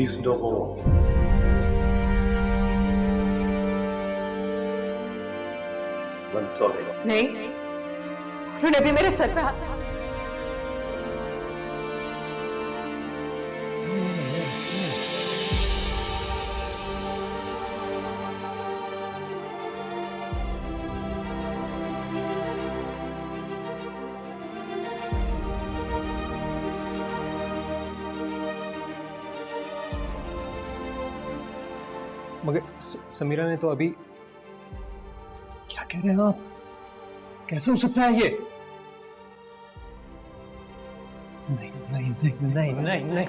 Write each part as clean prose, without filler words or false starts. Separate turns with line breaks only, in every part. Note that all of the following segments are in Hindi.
Please no. सॉरी।
नहीं, उन्होंने भी मेरे सर पे हाथ।
मगर समीरा ने तो अभी क्या कह रहे हैं आप? कैसे हो सकता है ये? नहीं नहीं नहीं नहीं नहीं नहीं।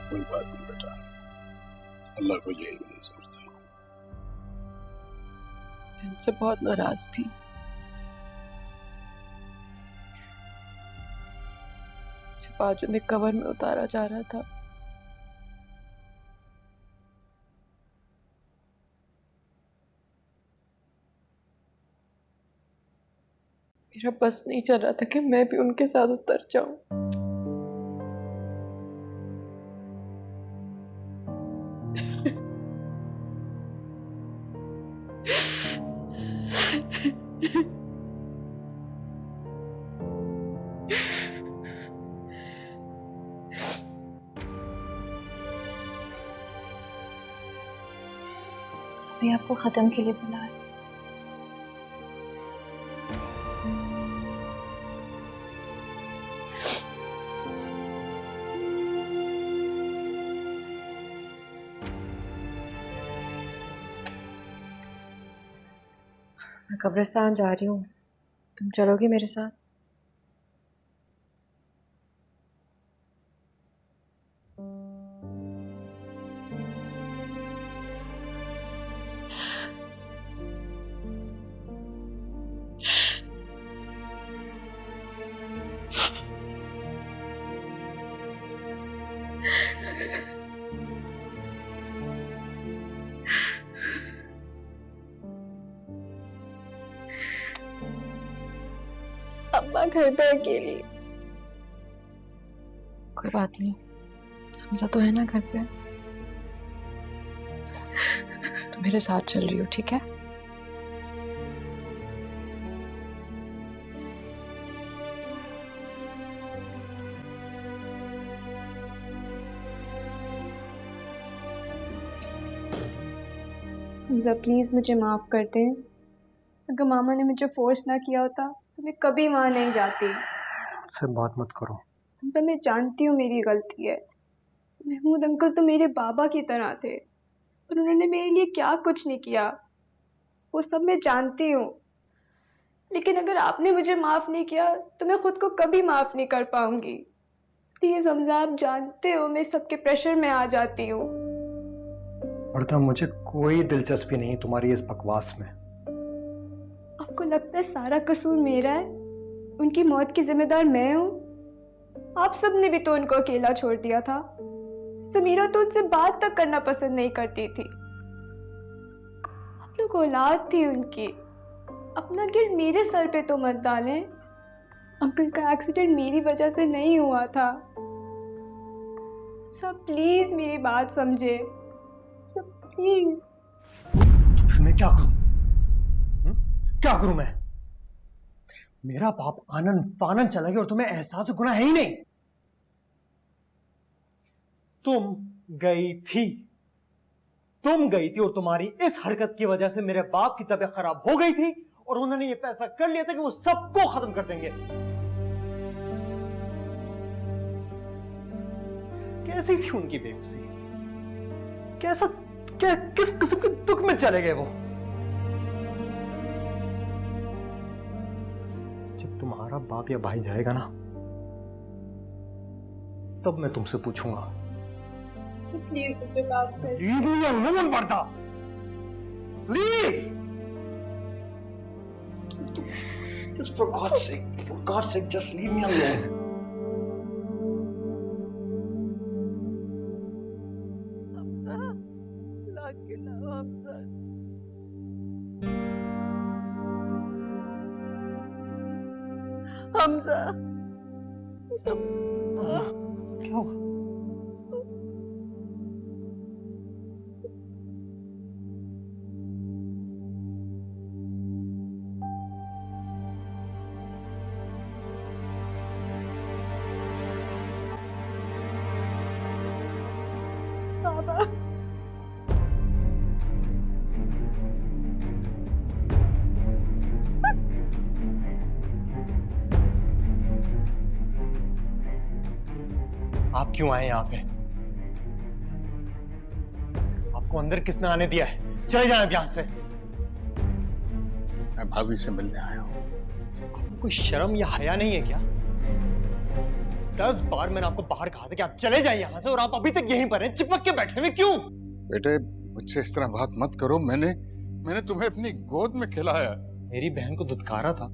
कोई बात नहीं बेटा, अल्लाह को यही मंजूर था।
मैं उनसे बहुत नाराज थी। जब आज उन्हें कवर में उतारा जा रहा था, मेरा बस नहीं चल रहा था कि मैं भी उनके साथ उतर जाऊं।
मैं आपको खत्म के लिए बुला रही हूं।
मैं कब्रिस्तान जा रही हूँ, तुम चलोगी मेरे साथ? अम्मा घर पे अकेली। कोई बात नहीं, हमजा तो है ना घर पे। तुम मेरे साथ चल रही हो, ठीक है?
हमजा प्लीज मुझे माफ कर दें। अगर मामा ने मुझे फोर्स ना किया होता तो मैं कभी वहां नहीं जाती।
मुझसे बात मत करो।
हमजा मैं जानती हूँ मेरी गलती है। महमूद अंकल तो मेरे बाबा की तरह थे और उन्होंने मेरे लिए क्या कुछ नहीं किया, वो सब मैं जानती हूँ। लेकिन अगर आपने मुझे माफ नहीं किया तो मैं खुद को कभी माफ नहीं कर पाऊंगी। प्लीज हमजा, आप जानते हो मैं सबके प्रेशर में आ जाती हूँ।
वर्दा, मुझे कोई दिलचस्पी नहीं तुम्हारी इस बकवास में।
आपको लगता है सारा कसूर मेरा है? उनकी मौत की जिम्मेदार मैं हूँ? आप सब ने भी तो उनको अकेला छोड़ दिया था। समीरा तो उनसे बात तक करना पसंद नहीं करती थी। आप लोग औलाद थी उनकी। अपना गिल्ट मेरे सर पे तो मत डालें। अंकल का एक्सीडेंट मेरी वजह से नहीं हुआ था। सब प्लीज मेरी बात समझे। सब
प्लीज।
तो फिर मैं क्या करूं? क्या करूं मैं? मेरा बाप आनंद फानन चला गया और तुम्हें एहसास गुनाह है ही नहीं। तुम गई थी और तुम्हारी इस हरकत की वजह से मेरे बाप की तबीयत खराब हो गई थी और उन्होंने ये फैसला कर लिया था कि वो सबको खत्म कर देंगे। कैसी थी उनकी बेबसी? किस किस्म के दुख में चले गए वो? जब तुम्हारा बाप या भाई जाएगा ना, तब मैं तुमसे पूछूंगा।
तो प्लीज मुझे माफ कर।
Leave me alone, Varda. Please.
Just for God's sake, just leave me alone.
Hamza, ला के लाओ हमजा। हमजा,
क्या हुआ?
बाबा।
आप क्यों आए यहां पे? आपको अंदर किसने आने दिया है? चले जाए यहां से।
मैं भाभी से मिलने आया हूं।
आपको कोई शर्म या हया नहीं है क्या? 10 बार मैंने आपको बाहर कहा था कि आप चले जाइए यहां से और आप अभी तक यहीं पर हैं, चिपक के बैठे हुए क्यों?
बेटे, मुझसे इस तरह बात मत करो। मैंने तुम्हें अपनी गोद में खिलाया।
मेरी बहन को दुत्कारा था,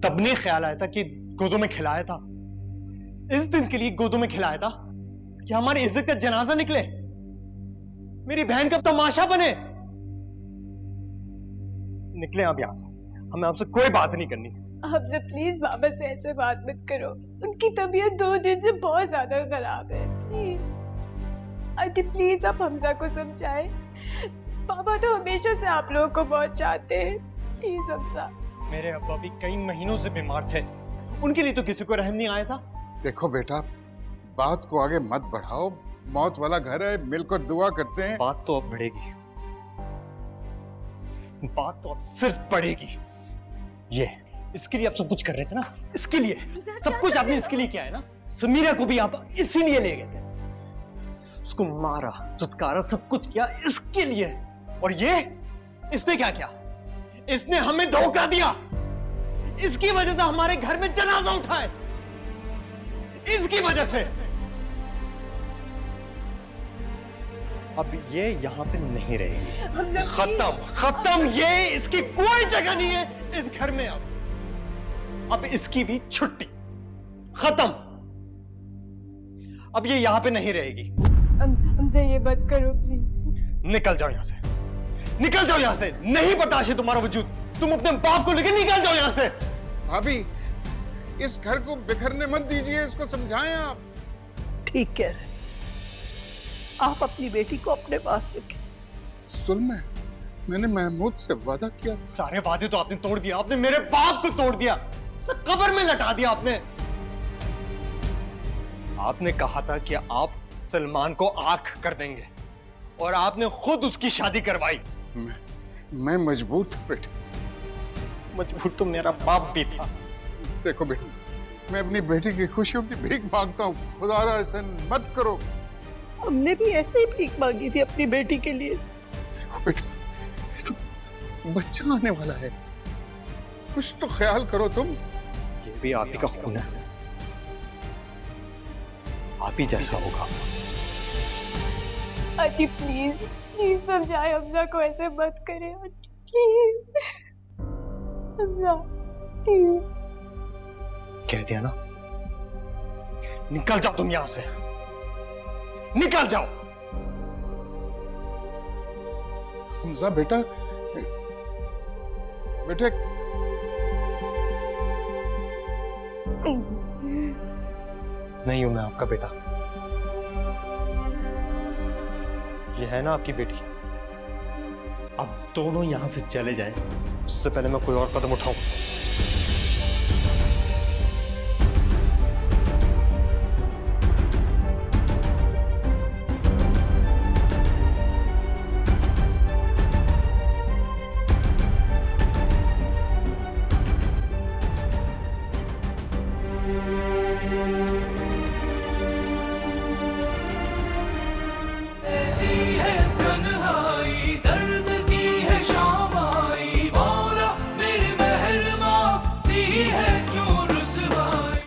तब नहीं ख्याल आया था कि गोदों में खिलाया था। इस दिन के लिए गोदों में खिलाया था कि हमारी इज्जत का जनाजा निकले, मेरी बहन का तमाशा बने। निकले आप यहां से, हमें आपसे कोई बात नहीं करनी।
हमजा प्लीज बाबा से ऐसे बात मत करो। उनकी तबीयत 2 दिन से बहुत ज्यादा खराब है। प्लीज आंटी, प्लीज आप हमजा को समझाएं। बाबा तो हमेशा से आप लोगों को बहुत चाहते हैं। प्लीज हमजा।
मेरे अब्बा भी कई महीनों से बीमार थे, उनके लिए तो किसी को रहम नहीं आया था।
देखो बेटा, बात को आगे मत बढ़ाओ। मौत वाला घर है, मिलकर दुआ करते हैं।
बात तो अब बढ़ेगी, बात तो अब सिर्फ बढ़ेगी। ये इसके लिए आप सब कुछ कर रहे थे ना, इसके लिए सब कुछ आपने इसके लिए किया है ना। समीरा को भी आप इसीलिए ले गए थे, उसको मारा, चुटकारा, सब कुछ किया इसके लिए। और ये इसने क्या किया? इसने हमें धोखा दिया। इसकी वजह से हमारे घर में जनाजा उठा है, इसकी वजह से। अब ये यहाँ पे नहीं रहेगी। खत्म। ये इसकी कोई जगह नहीं है इस घर में। अब इसकी भी छुट्टी, खत्म। अब ये यहाँ पे नहीं रहेगी।
हमजा ये मत करो प्लीज।
निकल जाओ यहाँ से, निकल जाओ यहाँ से। नहीं बर्दाश्त है तुम्हारा वजूद। तुम अपने बाप को लेकर निकल जाओ यहाँ से।
भाभी, इस घर को बिखरने मत दीजिए, इसको समझाएं आप।
ठीक कह रहे, आप अपनी बेटी को अपने पास रखें।
सुलमा, मैंने महमूद से वादा किया था।
सारे वादे तो आपने तोड़ दिया। आपने मेरे बाप को तोड़ दिया, कब्र में लटा दिया आपने। आपने कहा था कि आप सलमान को आंख कर देंगे और आपने खुद उसकी शादी करवाई।
मैं मजबूर था बेटा।
मजबूर तो मेरा बाप भी था।
देखो बेटा, मैं अपनी बेटी की खुशियों की भीख मांगता हूँ, खुदारा ऐसा मत करो।
हमने भी ऐसे ही भीख मांगी थी अपनी बेटी के लिए।
देखो बेटा, तो बच्चा आने वाला है, कुछ तो ख्याल करो तुम।
ये भी आप ही का खून है, आप ही जैसा होगा।
आंटी प्लीज प्लीज समझाए हमजा को, ऐसे मत करें आंटी प्लीज। हमजा प्लीज।
कह दिया ना, निकल जाओ तुम यहां से, निकल जाओ।
हमजा बेटा, बेटे
नहीं हूं मैं आपका बेटा। ये है ना आपकी बेटी, आप दोनों यहां से चले जाएं, उससे पहले मैं कोई और कदम उठाऊं।
See